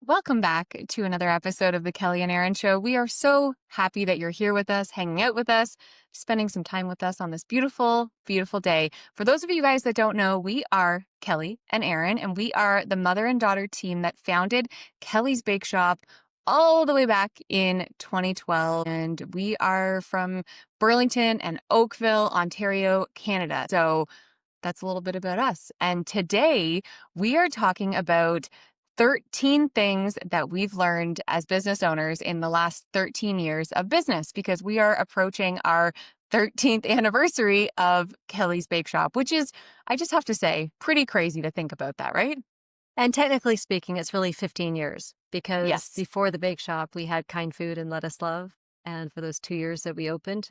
Welcome back to another episode of the Kelly and Erinn Show. We are so happy that you're here with us, hanging out with us, spending some time with us on this beautiful, beautiful day. For those of you guys that don't know, we are Kelly and Erinn, and we are the mother and daughter team that founded Kelly's Bake Shop all the way back in 2012. And we are from Burlington and Oakville, Ontario, Canada. So that's a little bit about us. And today we are talking about 13 things that we've learned as business owners in the last 13 years of business, because we are approaching our 13th anniversary of Kelly's Bake Shop, which is, I just have to say, pretty crazy to think about that, right? And technically speaking, it's really 15 years because Yes. before the bake shop, we had Kind Food and Let Us Love. And for those 2 years that we opened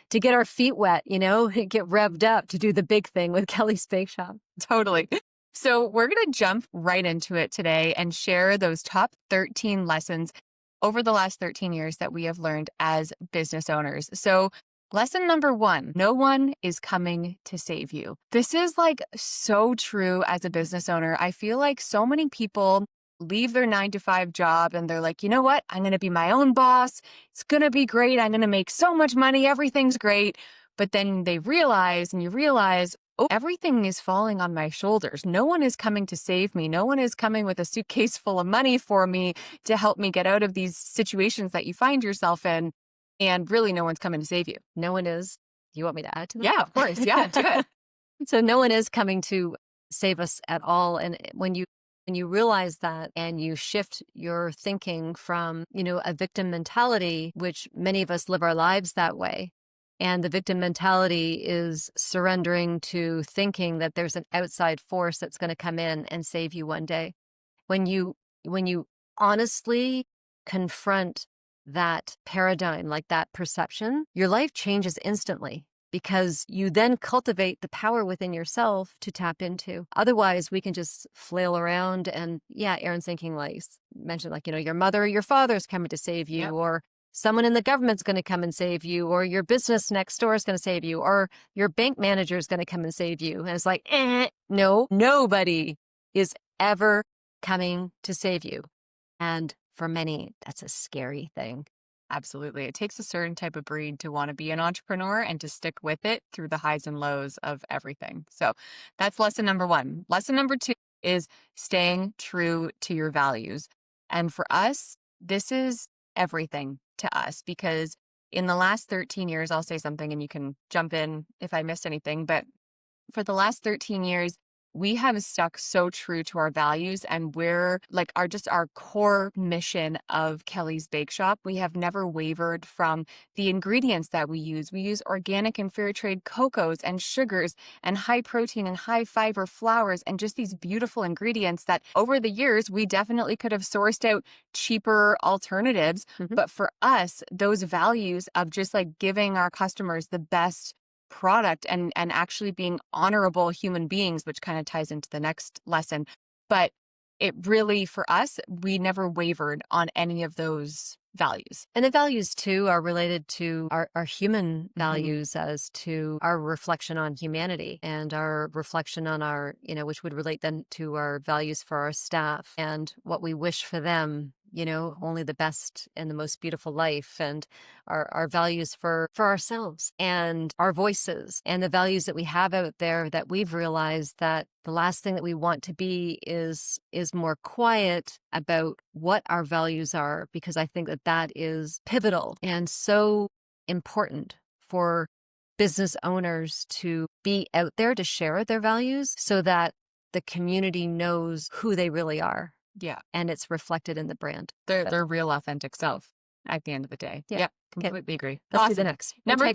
to get our feet wet, get revved up to do the big thing with Kelly's Bake Shop. Totally. So we're going to jump right into it today and share those top 13 lessons over the last 13 years that we have learned as business owners. So lesson number 1, no one is coming to save you. This is like so true as a business owner. I feel like so many people leave their 9-to-5 job and they're like, you know what? I'm going to be my own boss. It's going to be great. I'm going to make so much money. Everything's great. But then you realize, oh, everything is falling on my shoulders. No one is coming to save me. No one is coming with a suitcase full of money for me to help me get out of these situations that you find yourself in. And really, no one's coming to save you. No one is. Do you want me to add to that? Yeah, of course. Yeah, do it. So no one is coming to save us at all. And when you realize that and you shift your thinking from, a victim mentality, which many of us live our lives that way. And the victim mentality is surrendering to thinking that there's an outside force that's going to come in and save you one day. When you honestly confront that paradigm, like that perception, your life changes instantly because you then cultivate the power within yourself to tap into. Otherwise, we can just flail around and Erin's thinking mentioned your mother or your father's coming to save you, Yep. or someone in the government's going to come and save you, or your business next door is going to save you, or your bank manager is going to come and save you. And it's like, no, nobody is ever coming to save you. And for many, that's a scary thing. Absolutely. It takes a certain type of breed to want to be an entrepreneur and to stick with it through the highs and lows of everything. So that's lesson number 1. Lesson number 2 is staying true to your values. And for us, this is everything to us, because in the last 13 years, I'll say something and you can jump in if I missed anything, but for the last 13 years, we have stuck so true to our values, and we're like our core mission of Kelly's Bake Shop. We have never wavered from the ingredients that we use. We use organic and fair trade cocos and sugars and high protein and high fiber flours and just these beautiful ingredients that over the years, we definitely could have sourced out cheaper alternatives. Mm-hmm. But for us, those values of just like giving our customers the best product and actually being honorable human beings, which kind of ties into the next lesson. But it really, for us, we never wavered on any of those values. And the values too are related to our human values as to our reflection on humanity and our reflection on our, which would relate then to our values for our staff and what we wish for them, only the best and the most beautiful life, and our values for ourselves and our voices and the values that we have out there, that we've realized that the last thing that we want to be is more quiet about what our values are, because I think that is pivotal and so important for business owners to be out there to share their values so that the community knows who they really are. Yeah. And it's reflected in the brand. Their real authentic self at the end of the day. Yeah. Yep. Completely agree. Let's do the next. Number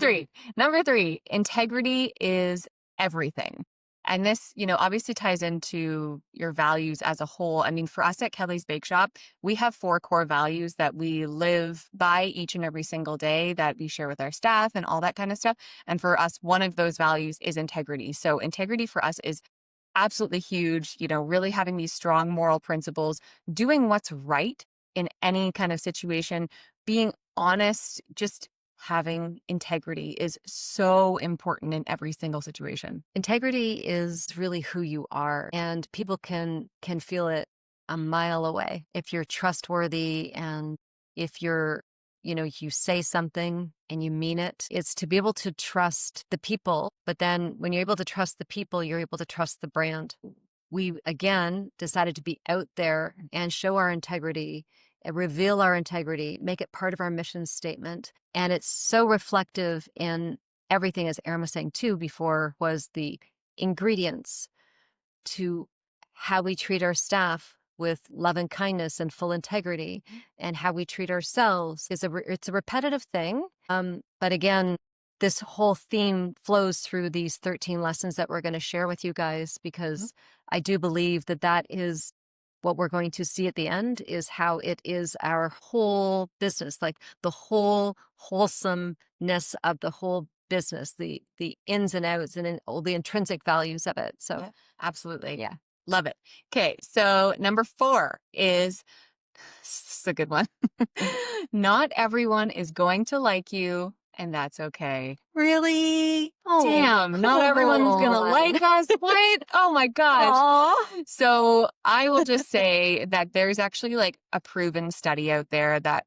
three, integrity is everything. And this, obviously ties into your values as a whole. I mean, for us at Kelly's Bake Shop, we have 4 core values that we live by each and every single day, that we share with our staff and all that kind of stuff. And for us, one of those values is integrity. So integrity for us is absolutely huge, really having these strong moral principles, doing what's right in any kind of situation, being honest, just having integrity is so important in every single situation. Integrity is really who you are, and people can feel it a mile away. If you're trustworthy and if you say something and you mean it, it's to be able to trust the people. But then when you're able to trust the people, you're able to trust the brand. We, again, decided to be out there and show our integrity, reveal our integrity, make it part of our mission statement. And it's so reflective in everything, as Erin was saying too before, was the ingredients to how we treat our staff with love and kindness and full integrity, and how we treat ourselves it's a repetitive thing. But again, this whole theme flows through these 13 lessons that we're going to share with you guys, because I do believe that is what we're going to see at the end, is how it is our whole business, like the whole wholesomeness of the whole business, the ins and outs and all the intrinsic values of it. So Yeah, absolutely. yeah. Love it. Okay. So number 4 is, this is a good one. Not everyone is going to like you, and that's okay. Really? Oh, Damn, not everyone's gonna like us. What? Oh my gosh. Aw. So I will just say that there's actually like a proven study out there that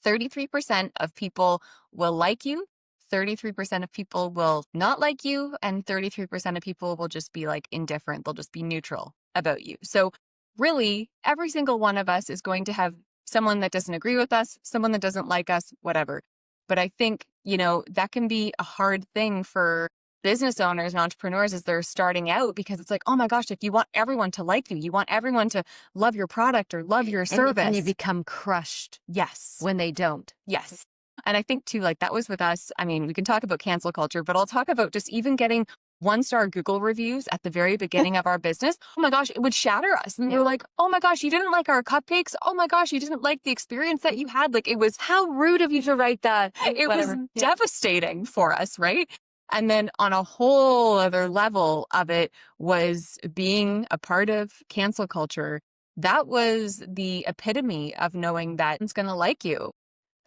33% of people will like you, 33% of people will not like you, and 33% of people will just be like indifferent. They'll just be neutral about you. So really, every single one of us is going to have someone that doesn't agree with us, someone that doesn't like us, whatever. But I think, that can be a hard thing for business owners and entrepreneurs as they're starting out, because it's like, oh my gosh, like you want everyone to like you. You want everyone to love your product or love your service. And you become crushed Yes. when they don't. Yes. And I think too, like that was with us. I mean, we can talk about cancel culture, but I'll talk about just even getting 1-star Google reviews at the very beginning of our business. Oh my gosh, it would shatter us. And we're like, oh my gosh, you didn't like our cupcakes. Oh my gosh, you didn't like the experience that you had. Like it was, how rude of you to write that. It was devastating for us, right? And then on a whole other level of it was being a part of cancel culture. That was the epitome of knowing that it's going to like you.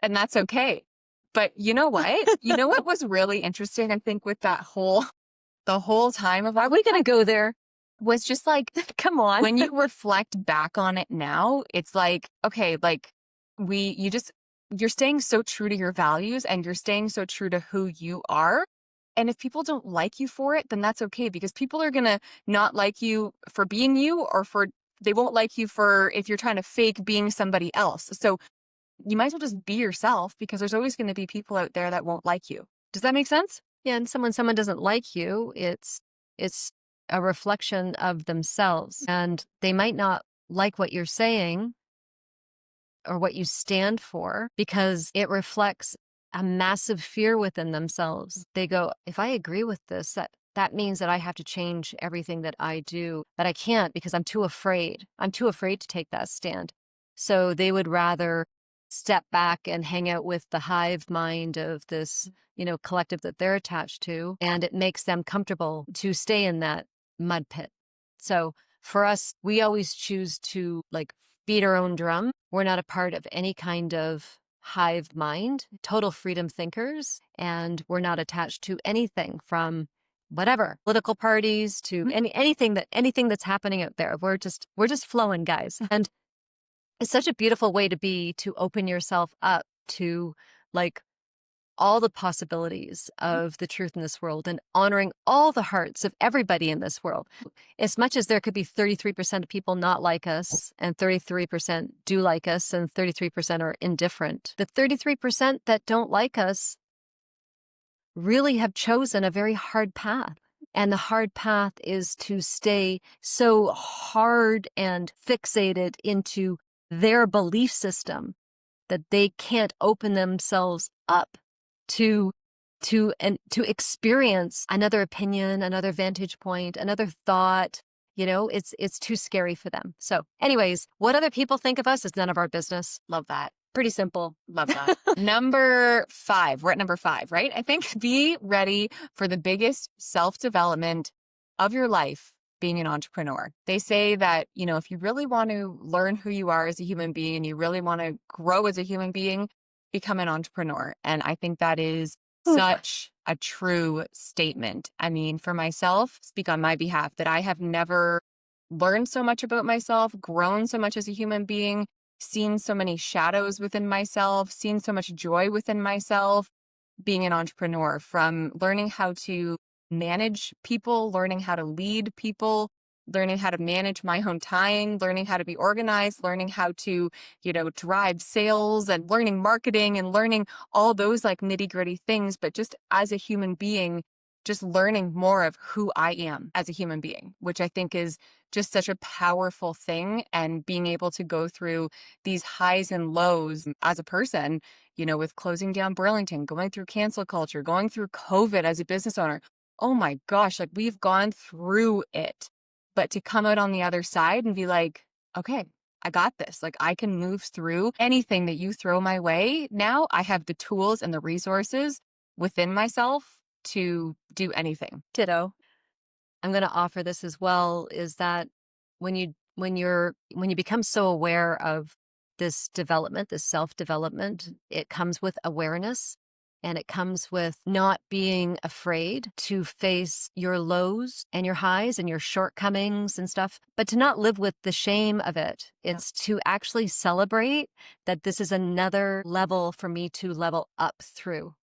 And that's okay. But you know what? You know what was really interesting, I think, with the whole time of, Are we going to go there? was just like, Come on. when you reflect back on it now, it's like, okay, like you're staying so true to your values and you're staying so true to who you are. And if people don't like you for it, then that's okay, because people are going to not like you for being you, or they won't like you for if you're trying to fake being somebody else. So you might as well just be yourself, because there's always going to be people out there that won't like you. Does that make sense? Yeah, and someone doesn't like you, it's a reflection of themselves, and they might not like what you're saying or what you stand for, because it reflects a massive fear within themselves. They go, if I agree with this, that means that I have to change everything that I do, but I can't, because I'm too afraid. I'm too afraid to take that stand. So they would rather step back and hang out with the hive mind of this, collective that they're attached to, and it makes them comfortable to stay in that mud pit. So for us, we always choose to beat our own drum. We're not a part of any kind of hive mind, total freedom thinkers, and we're not attached to anything from whatever political parties to anything that's happening out there. We're just flowing, guys. And it's such a beautiful way to be, to open yourself up to all the possibilities of the truth in this world, and honoring all the hearts of everybody in this world. As much as there could be 33% of people not like us, and 33% do like us, and 33% are indifferent, the 33% that don't like us really have chosen a very hard path. And the hard path is to stay so hard and fixated into their belief system that they can't open themselves up to experience another opinion, another vantage point, another thought. It's too scary for them. So anyways, what other people think of us is none of our business. Love that. Pretty simple. Love that. Number 5. We're at number 5, right? I think be ready for the biggest self-development of your life being an entrepreneur. They say that, if you really want to learn who you are as a human being and you really want to grow as a human being, become an entrepreneur. And I think that is such a true statement. I mean, for myself, speak on my behalf, that I have never learned so much about myself, grown so much as a human being, seen so many shadows within myself, seen so much joy within myself being an entrepreneur, from learning how to manage people, learning how to lead people, learning how to manage my own time, learning how to be organized, learning how to, drive sales and learning marketing and learning all those like nitty gritty things. But just as a human being, just learning more of who I am as a human being, which I think is just such a powerful thing. And being able to go through these highs and lows as a person, with closing down Burlington, going through cancel culture, going through COVID as a business owner. Oh my gosh, like we've gone through it. But to come out on the other side and be like, okay, I got this. Like I can move through anything that you throw my way. Now I have the tools and the resources within myself to do anything. Ditto. I'm going to offer this as well, is that when you become so aware of this development, this self-development, it comes with awareness, and it comes with not being afraid to face your lows and your highs and your shortcomings and stuff, but to not live with the shame of it. It's to actually celebrate that this is another level for me to level up through.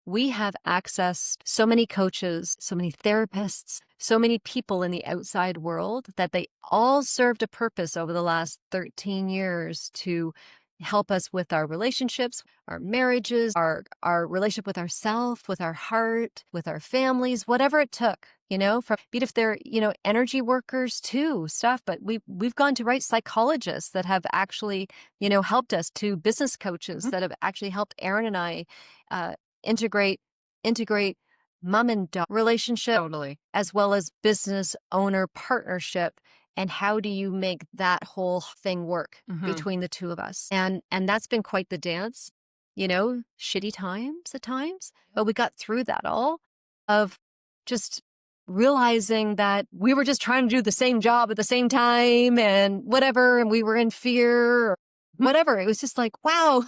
We have accessed so many coaches, so many therapists, so many people in the outside world that they all served a purpose over the last 13 years to help us with our relationships, our marriages, our relationship with ourselves, with our heart, with our families, whatever it took, from be it if they're, energy workers too, stuff. But we've gone to psychologists that have actually, helped us, to business coaches that have actually helped Erinn and I integrate mom and daughter relationship, Totally. as well as business owner partnership. And how do you make that whole thing work between the two of us? And that's been quite the dance, shitty times at times, but we got through that all, of just realizing that we were just trying to do the same job at the same time and whatever, and we were in fear or whatever. It was just like, wow,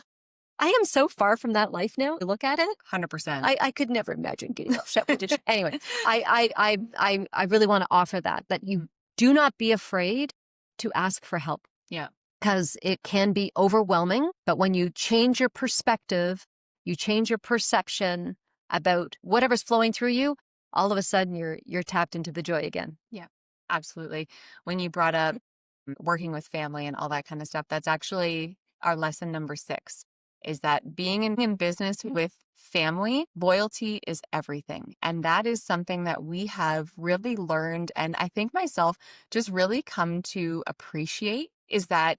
I am so far from that life now. Look at it. 100%. I could never imagine getting off Shoppe. Anyway, I really want to offer that you do not be afraid to ask for help. Yeah. Because it can be overwhelming, but when you change your perspective, you change your perception about whatever's flowing through you, all of a sudden you're tapped into the joy again. Yeah, absolutely. When you brought up working with family and all that kind of stuff, that's actually our lesson number 6, is that being in business with family, loyalty is everything. And that is something that we have really learned, and I think myself just really come to appreciate, is that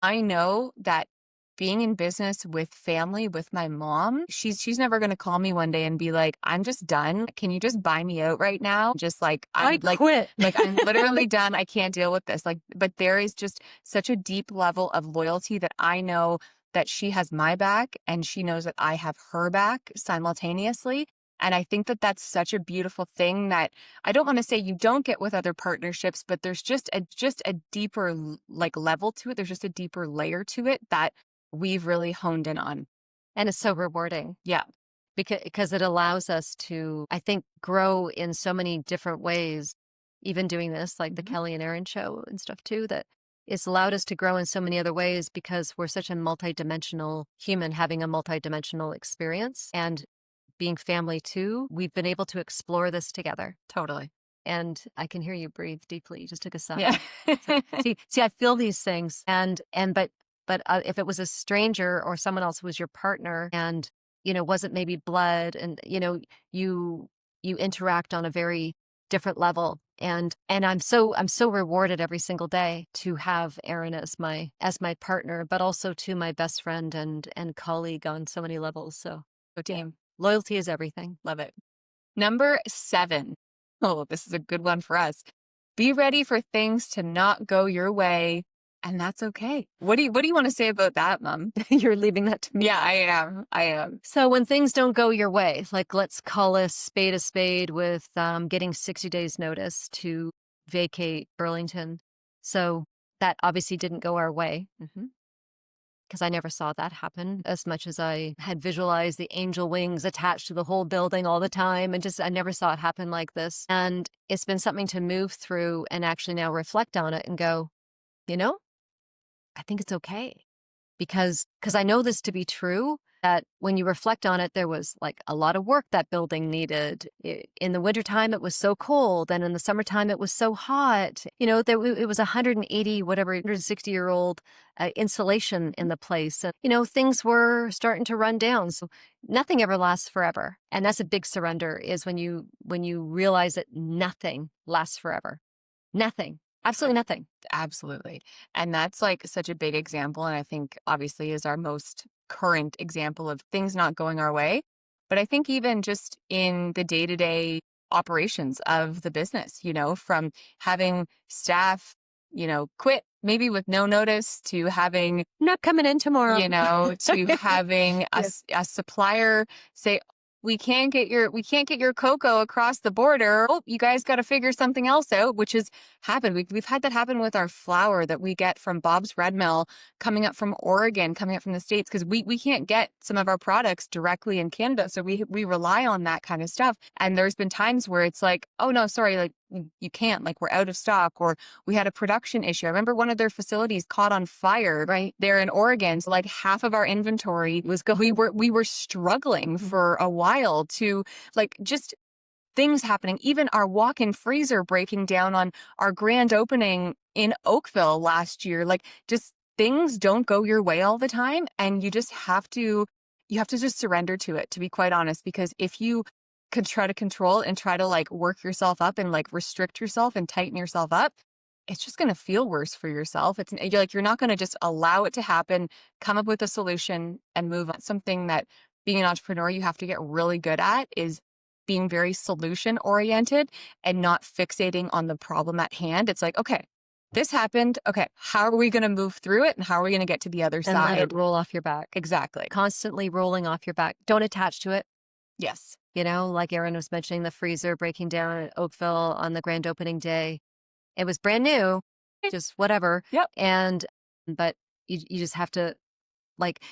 I know that being in business with family, with my mom, she's never going to call me one day and be like, I'm just done. Can you just buy me out right now? Just like, I'm like, quit. like I'm literally done. I can't deal with this. Like, but there is just such a deep level of loyalty that I know that she has my back and she knows that I have her back simultaneously. And I think that that's such a beautiful thing that I don't want to say you don't get with other partnerships, but there's just a deeper like level to it. There's just a deeper layer to it that we've really honed in on. And it's so rewarding. Yeah. Because it allows us to, I think, grow in so many different ways, even doing this, like the Kelly and Erinn Show and stuff too, that it's allowed us to grow in so many other ways because we're such a multidimensional human having a multidimensional experience. And being family too, we've been able to explore this together. Totally. And I can hear you breathe deeply. You just took a sigh. Yeah. see, I feel these things. But if it was a stranger or someone else who was your partner and, wasn't maybe blood and, you interact on a very different level. And I'm so rewarded every single day to have Erinn as my partner, but also to my best friend and colleague on so many levels. So team. Loyalty is everything. Love it. Number 7. Oh, this is a good one for us. Be ready for things to not go your way, and that's okay. What do you want to say about that, Mom? You're leaving that to me. Yeah, I am. So when things don't go your way, like let's call a spade with getting 60 days notice to vacate Burlington. So that obviously didn't go our way. because I never saw that happen as much as I had visualized the angel wings attached to the whole building all the time. And just, I never saw it happen like this. And it's been something to move through and actually now reflect on it and go, you know, I think it's okay because I know this to be true, that when you reflect on it, there was like a lot of work that building needed. In the wintertime, it was so cold. And in the summertime, it was so hot. It was 180, whatever, 160-year-old insulation in the place. And, things were starting to run down. So nothing ever lasts forever. And that's a big surrender, is when you realize that nothing lasts forever. Nothing. Absolutely nothing. Absolutely. And that's like such a big example. And I think obviously is our most current example of things not going our way. But I think even just in the day-to-day operations of the business, from having staff, quit maybe with no notice, to having, Not coming in tomorrow. to having a supplier say, we can't get your cocoa across the border. Oh, you guys got to figure something else out, which has happened. We've had that happen with our flour that we get from Bob's Red Mill coming up from Oregon, coming up from the States, because we can't get some of our products directly in Canada. So we rely on that kind of stuff. And there's been times where it's like, oh no, sorry, like you can't, like we're out of stock, or we had a production issue. I remember one of their facilities caught on fire right there in Oregon. So like half of our inventory was we were struggling for a while to like just things happening, even our walk-in freezer breaking down on our grand opening in Oakville last year. Like just things don't go your way all the time. And you have to just surrender to it, to be quite honest, because if you could try to control and try to like work yourself up and like restrict yourself and tighten yourself up, it's just going to feel worse for yourself. You're not going to just allow it to happen, come up with a solution and move on. Something that being an entrepreneur, you have to get really good at is being very solution oriented and not fixating on the problem at hand. It's like, okay, this happened. Okay, how are we going to move through it? And how are we going to get to the other And side? let it roll off your back. Exactly. Constantly rolling off your back. Don't attach to it. Yes. Like Erinn was mentioning, the freezer breaking down at Oakville on the grand opening day. It was brand new, just whatever. Yep. But you just have to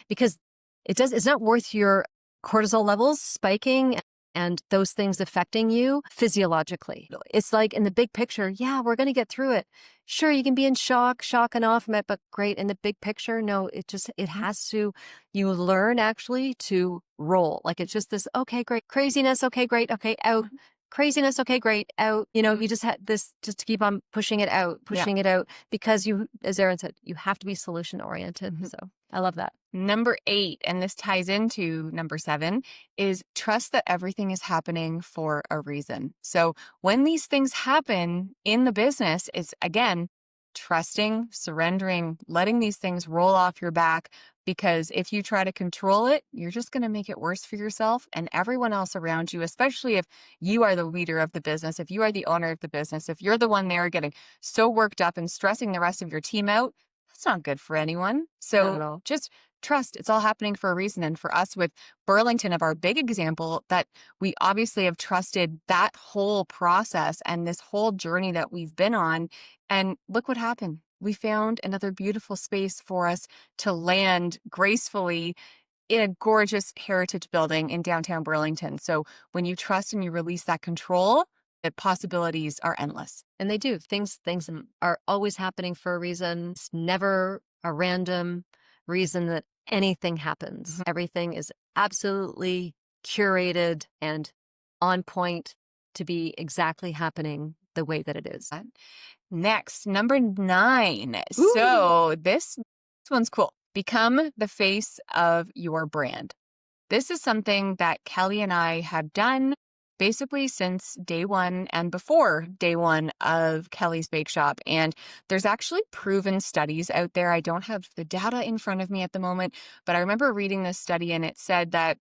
because it's not worth your cortisol levels spiking and those things affecting you physiologically. It's like in the big picture, yeah, we're going to get through it. Sure, you can be in shock and awe from it, but great. In the big picture, no, it has to, you learn actually to roll. Like it's just this, okay, great. Craziness, okay, great. Okay, out. Craziness, okay, great. Out. You just had this, just to keep on pushing it out, because you, as Erinn said, you have to be solution oriented. So I love that. Number 8, and this ties into number 7, is trust that everything is happening for a reason. So when these things happen in the business, it's again, trusting, surrendering, letting these things roll off your back, because if you try to control it, you're just going to make it worse for yourself and everyone else around you, especially if you are the leader of the business, if you are the owner of the business, if you're the one there getting so worked up and stressing the rest of your team out. That's not good for anyone. So just trust it's all happening for a reason. And for us with Burlington, of our big example, that we obviously have trusted that whole process and this whole journey that we've been on. And look what happened. We found another beautiful space for us to land gracefully in a gorgeous heritage building in downtown Burlington. So when you trust and you release that control, the possibilities are endless. And they do. Things are always happening for a reason. It's never a random reason that anything happens. Mm-hmm. Everything is absolutely curated and on point to be exactly happening the way that it is. Next, number 9. Ooh. So this one's cool. Become the face of your brand. This is something that Kelly and I have done basically since day one and before day one of Kelly's Bake Shop. And there's actually proven studies out there. I don't have the data in front of me at the moment, but I remember reading this study and it said that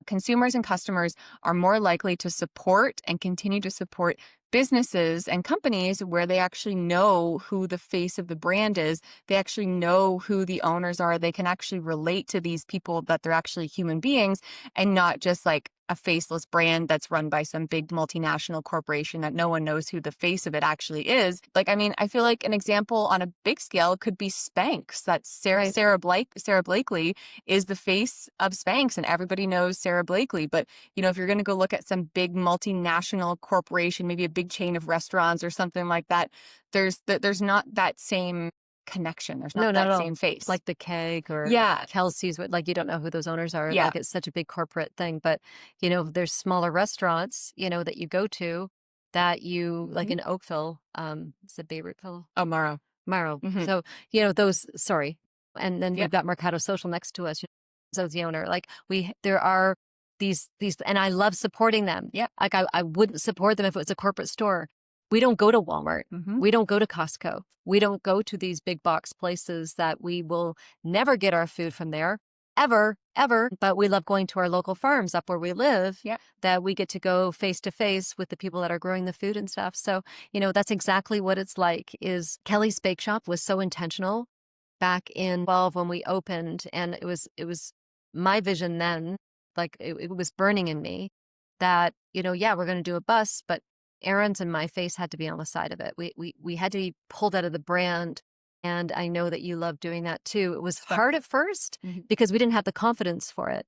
consumers and customers are more likely to support and continue to support businesses and companies where they actually know who the face of the brand is. They actually know who the owners are. They can actually relate to these people, that they're actually human beings and not just like a faceless brand that's run by some big multinational corporation that no one knows who the face of it actually is. Like, I mean, I feel like an example on a big scale could be Spanx. That Right. Sarah Blakely is the face of Spanx, and everybody knows Sarah Blakely. But, you know, if you're going to go look at some big multinational corporation, maybe a big chain of restaurants or something like that, there's not that same connection. There's No, not not at that all. same face. Like the keg or Yeah. Kelsey's, like you don't know who those owners are. Yeah. Like it's such a big corporate thing. But, there's smaller restaurants, that you go to that you, like Mhm. in Oakville, it's a Beiruttville, Oh, Morrow. Marrow. Hmm. So, those, sorry. And then Yeah. we've got Mercado Social next to us. So the owner, like there are these, and I love supporting them. Yeah. Like I wouldn't support them if it was a corporate store. We don't go to Walmart. Hmm. We don't go to Costco. We don't go to these big box places that we will never get our food from there, ever, ever. But we love going to our local farms up where we live, Yeah. that we get to go face to face with the people that are growing the food and stuff. So, that's exactly what it's like. Is Kelly's Bake Shop was so intentional back in 12 when we opened, and it was my vision then, like it was burning in me that, yeah, we're going to do a bus, but Erin's and my face had to be on the side of it. We had to be pulled out of the brand. And I know that you love doing that too. It was Fun. hard at first Mhm. because we didn't have the confidence for it,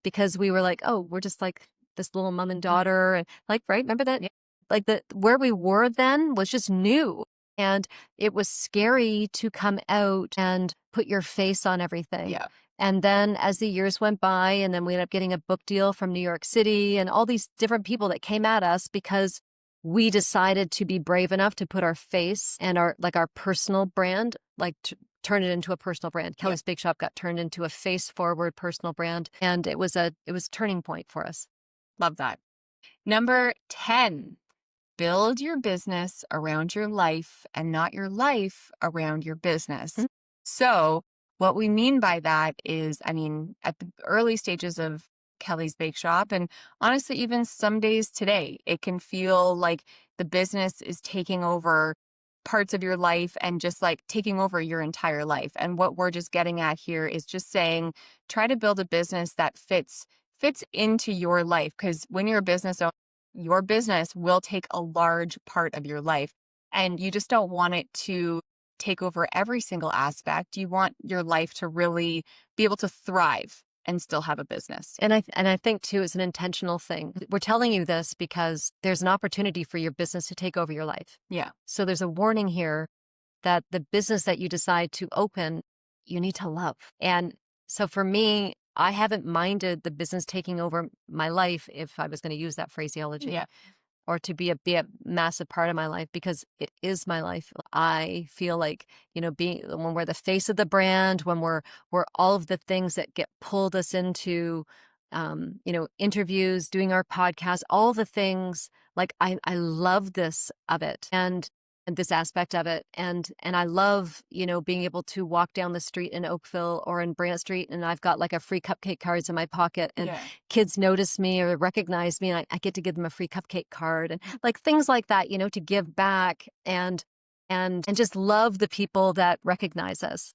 because we were like, oh, we're just like this little mom and daughter. And like, right. Remember that? Yeah. Like where we were then was just new. And it was scary to come out and put your face on everything. Yeah. And then as the years went by, and then we ended up getting a book deal from New York City and all these different people that came at us because we decided to be brave enough to put our face and our personal brand, like turn it into a personal brand. Kelly's Bake Shop got turned into a face forward personal brand. And it was a turning point for us. Love that. Number 10, build your business around your life and not your life around your business. Mhm. So what we mean by that is, I mean, at the early stages of Kelly's Bake Shop, and honestly, even some days today, it can feel like the business is taking over parts of your life and just like taking over your entire life. And what we're just getting at here is just saying, try to build a business that fits into your life. Because when you're a business owner, your business will take a large part of your life, and you just don't want it to take over every single aspect. You want your life to really be able to thrive and still have a business. And I think too, it's an intentional thing. We're telling you this because there's an opportunity for your business to take over your life. Yeah. So there's a warning here that the business that you decide to open, you need to love. And so for me, I haven't minded the business taking over my life, if I was going to use that phraseology. Yeah. Or to be a massive part of my life, because it is my life. I feel like, being when we're the face of the brand, when we're all of the things that get pulled us into, interviews, doing our podcast, all the things, like I love this of it. And this aspect of it. And I love, being able to walk down the street in Oakville or in Brant Street, and I've got like a free cupcake cards in my pocket, and Yeah. kids notice me or recognize me, and I get to give them a free cupcake card, and like things like that, to give back and just love the people that recognize us.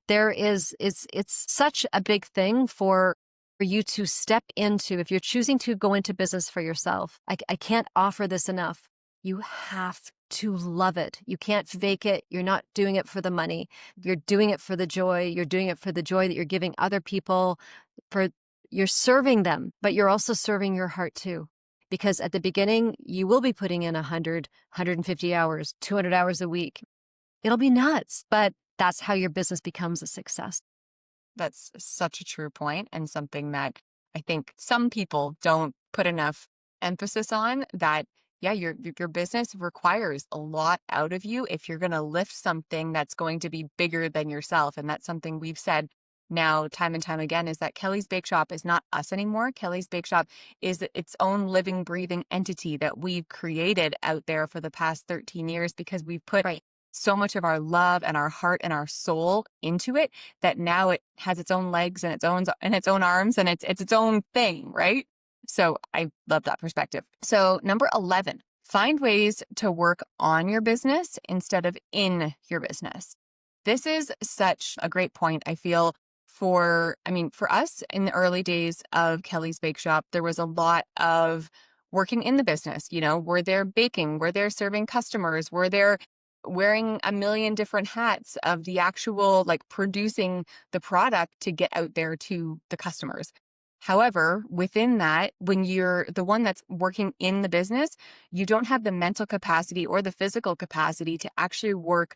It's such a big thing for you to step into. If you're choosing to go into business for yourself, I can't offer this enough. You have to love it. You can't fake it. You're not doing it for the money. You're doing it for the joy. You're doing it for the joy that you're giving other people. You're serving them, but you're also serving your heart too. Because at the beginning, you will be putting in 100, 150 hours, 200 hours a week. It'll be nuts, but that's how your business becomes a success. That's such a true point, and something that I think some people don't put enough emphasis on, that yeah, your business requires a lot out of you if you're going to lift something that's going to be bigger than yourself. And that's something we've said now time and time again, is that Kelly's Bake Shop is not us anymore. Kelly's Bake Shop is its own living, breathing entity that we've created out there for the past 13 years, because we've put Right. so much of our love and our heart and our soul into it, that now it has its own legs and its own arms, and it's its own thing, right? So I love that perspective. So number 11, find ways to work on your business instead of in your business. This is such a great point, I feel, for us in the early days of Kelly's Bake Shop, there was a lot of working in the business. We're there baking, we're there serving customers, we're there wearing a million different hats of the actual like producing the product to get out there to the customers. However, within that, when you're the one that's working in the business, you don't have the mental capacity or the physical capacity to actually work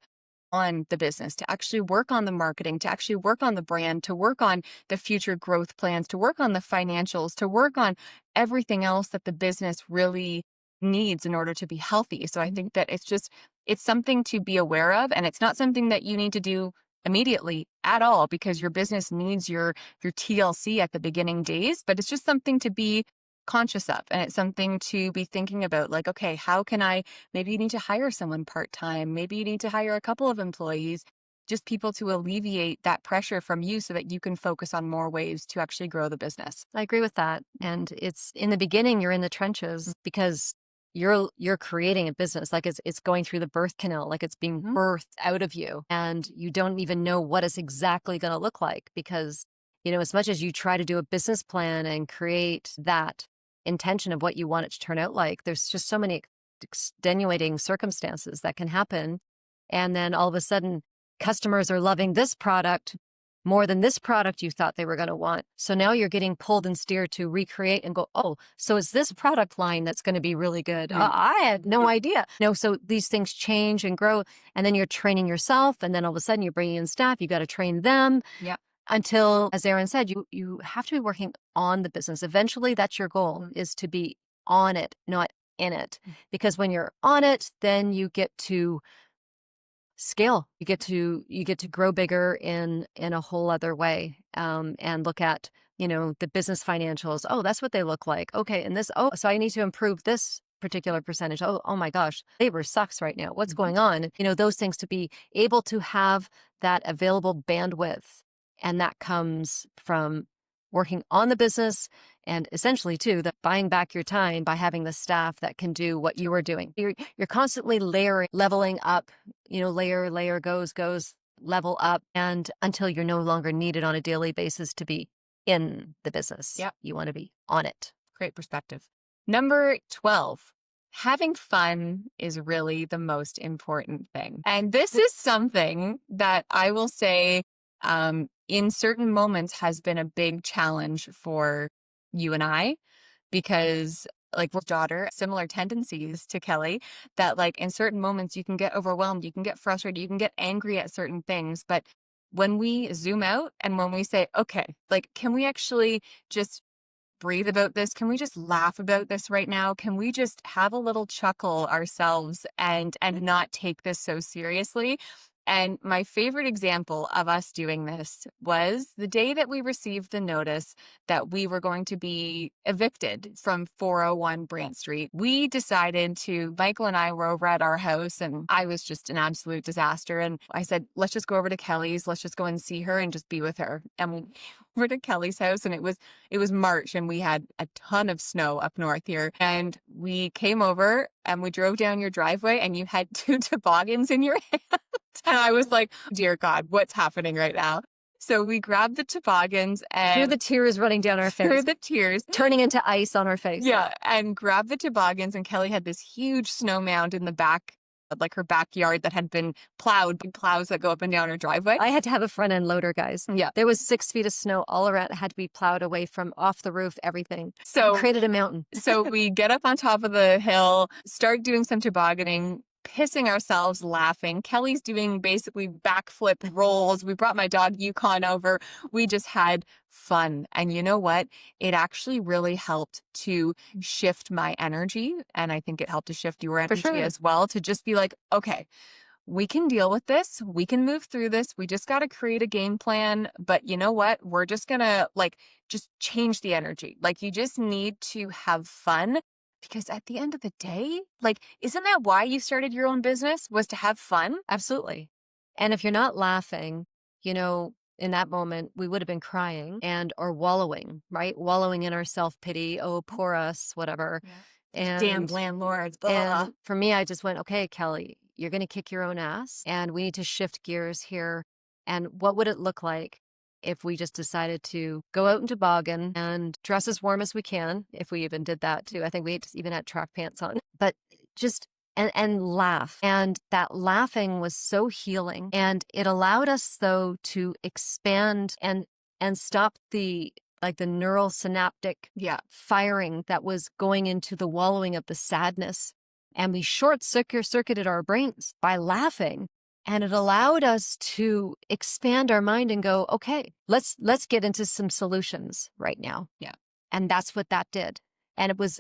on the business, to actually work on the marketing, to actually work on the brand, to work on the future growth plans, to work on the financials, to work on everything else that the business really needs in order to be healthy. So I think that it's something to be aware of, and it's not something that you need to do immediately at all because your business needs your TLC at the beginning days, but it's just something to be conscious of, and it's something to be thinking about, like, okay, how can I, maybe you need to hire someone part-time, maybe you need to hire a couple of employees, just people to alleviate that pressure from you so that you can focus on more ways to actually grow the business. I agree with that. And it's in the beginning, you're in the trenches because you're creating a business. Like it's going through the birth canal, like it's being birthed out of you. And you don't even know what it's exactly going to look like because, as much as you try to do a business plan and create that intention of what you want it to turn out like, there's just so many extenuating circumstances that can happen. And then all of a sudden, customers are loving this product more than this product you thought they were going to want. So now you're getting pulled and steered to recreate and go, oh, so is this product line that's going to be really good? I had no idea. No, so these things change and grow. And then you're training yourself. And then all of a sudden you're bringing in staff. You got to train them. Yeah. Until, as Erinn said, you have to be working on the business. Eventually, that's your goal, is to be on it, not in it. Because when you're on it, then you get to scale. You get to grow bigger in a whole other way, and look at the business financials. Oh, that's what they look like. Okay, and this. Oh, so I need to improve this particular percentage. Oh my gosh, labor sucks right now. What's going on? Those things, to be able to have that available bandwidth. And that comes from working on the business, and essentially too, that buying back your time by having the staff that can do what you are doing. You're constantly leveling up, layer goes, level up, and until you're no longer needed on a daily basis to be in the business. Yep. You want to be on it. Great perspective. Number 12. Having fun is really the most important thing. And this is something that I will say, in certain moments has been a big challenge for you and I, because like with daughter, similar tendencies to Kelly, that like in certain moments you can get overwhelmed, you can get frustrated, you can get angry at certain things. But when we zoom out and when we say, okay, like, can we actually just breathe about this? Can we just laugh about this right now? Can we just have a little chuckle ourselves and not take this so seriously? And my favorite example of us doing this was the day that we received the notice that we were going to be evicted from 401 Brant Street. We decided Michael and I were over at our house, and I was just an absolute disaster. And I said, let's just go over to Kelly's. Let's just go and see her and just be with her. And we were to Kelly's house, and it was March, and we had a ton of snow up north here. And we came over and we drove down your driveway, and you had 2 toboggans in your hand. And I was like, dear God, what's happening right now? So we grabbed the toboggans and through the tears running down our face, through the tears, turning into ice on our face. Yeah. And grabbed the toboggans, and Kelly had this huge snow mound in the back, like her backyard, that had been plowed, big plows that go up and down her driveway. I had to have a front end loader, guys. Yeah. There was 6 feet of snow all around. It had to be plowed away from off the roof, everything. So it created a mountain. So we get up on top of the hill, start doing some tobogganing, pissing ourselves laughing. Kelly's doing basically backflip rolls. We brought my dog Yukon over. We just had fun. And you know what? It actually really helped to shift my energy. And I think it helped to shift your energy as well, to just be like, okay, we can deal with this. We can move through this. We just got to create a game plan. But you know what? We're just going to just change the energy. Like, you just need to have fun. Because at the end of the day, isn't that why you started your own business, was to have fun? Absolutely. And if you're not laughing, in that moment, we would have been crying or wallowing, right? Wallowing in our self-pity. Oh, poor us, whatever. Yeah. And damn landlords. Blah. And for me, I just went, okay, Kelly, you're going to kick your own ass, and we need to shift gears here. And what would it look like if we just decided to go out in toboggan and dress as warm as we can, if we even did that too. I think we even had track pants on, but just and laugh. And that laughing was so healing. And it allowed us though to expand and stop the neural synaptic firing that was going into the wallowing of the sadness. And we circuited our brains by laughing. And it allowed us to expand our mind and go, okay, let's get into some solutions right now. Yeah. And that's what that did. And it was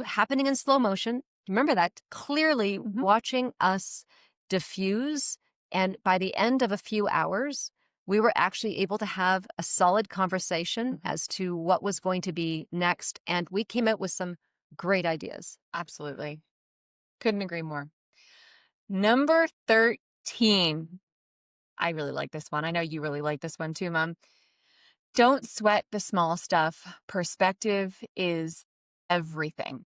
happening in slow motion. Remember that clearly watching us diffuse. And by the end of a few hours, we were actually able to have a solid conversation as to what was going to be next. And we came out with some great ideas. Absolutely. Couldn't agree more. Number 13. I really like this one. I know you really like this one too, Mom. Don't sweat the small stuff. Perspective is everything.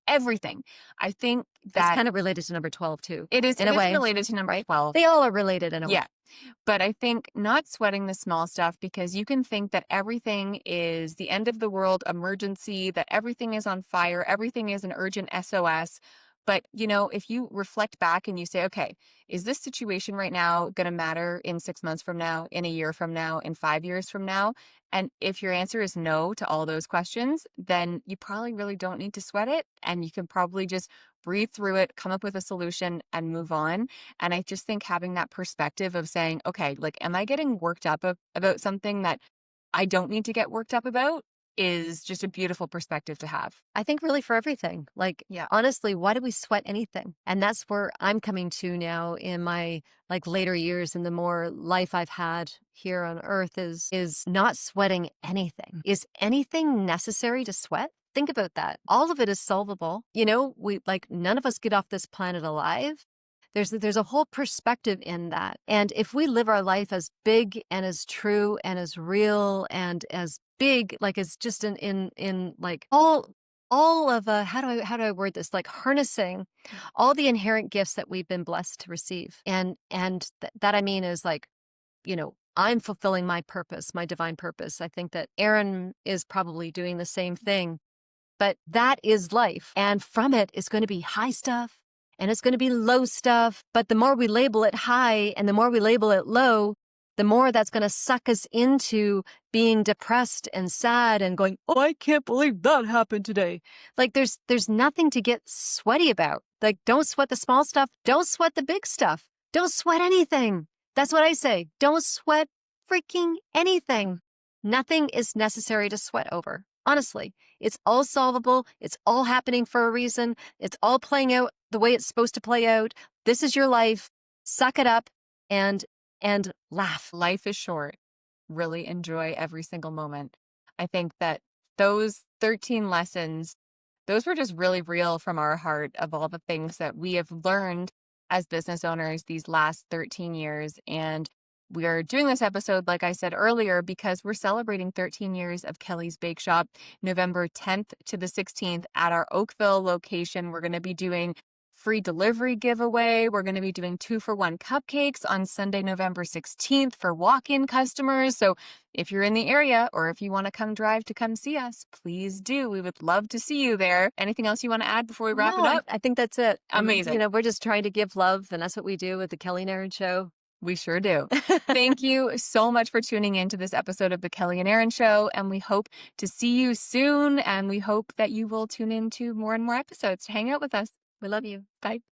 Everything. I think That's that kind of related to number 12 too. it is in a way related to number 12. They all are related in a way. Yeah. But I think not sweating the small stuff, because you can think that everything is the end of the world emergency, that everything is on fire, everything is an urgent SOS. But, if you reflect back and you say, okay, is this situation right now going to matter in 6 months from now, in a year from now, in 5 years from now? And if your answer is no to all those questions, then you probably really don't need to sweat it. And you can probably just breathe through it, come up with a solution and move on. And I just think having that perspective of saying, okay, am I getting worked up about something that I don't need to get worked up about, is just a beautiful perspective to have. I think really for everything. Honestly, why do we sweat anything? And that's where I'm coming to now in my later years, and the more life I've had here on earth is not sweating anything. Is anything necessary to sweat? Think about that. All of it is solvable. We none of us get off this planet alive. There's a whole perspective in that. And if we live our life as big and as true and as real and as big, as just in all of how do I word this? Harnessing all the inherent gifts that we've been blessed to receive. And that I mean is I'm fulfilling my purpose, my divine purpose. I think that Erinn is probably doing the same thing. But that is life. And from it is going to be high stuff and it's going to be low stuff. But the more we label it high and the more we label it low, the more that's going to suck us into being depressed and sad and going, oh, I can't believe that happened today. There's nothing to get sweaty about. Don't sweat the small stuff. Don't sweat the big stuff. Don't sweat anything. That's what I say. Don't sweat freaking anything. Nothing is necessary to sweat over. Honestly, it's all solvable. It's all happening for a reason. It's all playing out the way it's supposed to play out. This is your life. Suck it up and laugh. Life is short. Really enjoy every single moment. I think that those 13 lessons, those were just really real from our heart of all the things that we have learned as business owners these last 13 years. And we're doing this episode, like I said earlier, because we're celebrating 13 years of Kelly's Bake Shop, November 10th to the 16th at our Oakville location. We're going to be doing free delivery giveaway. We're going to be doing 2-for-1 cupcakes on Sunday, November 16th for walk-in customers. So if you're in the area or if you want to come drive to come see us, please do. We would love to see you there. Anything else you want to add before we wrap it up? I think that's it. Amazing. We're just trying to give love, and that's what we do with the Kelly Erinn Show. We sure do. Thank you so much for tuning in to this episode of the Kelly Erinn Show. And we hope to see you soon. And we hope that you will tune in to more and more episodes to hang out with us. We love you. Bye.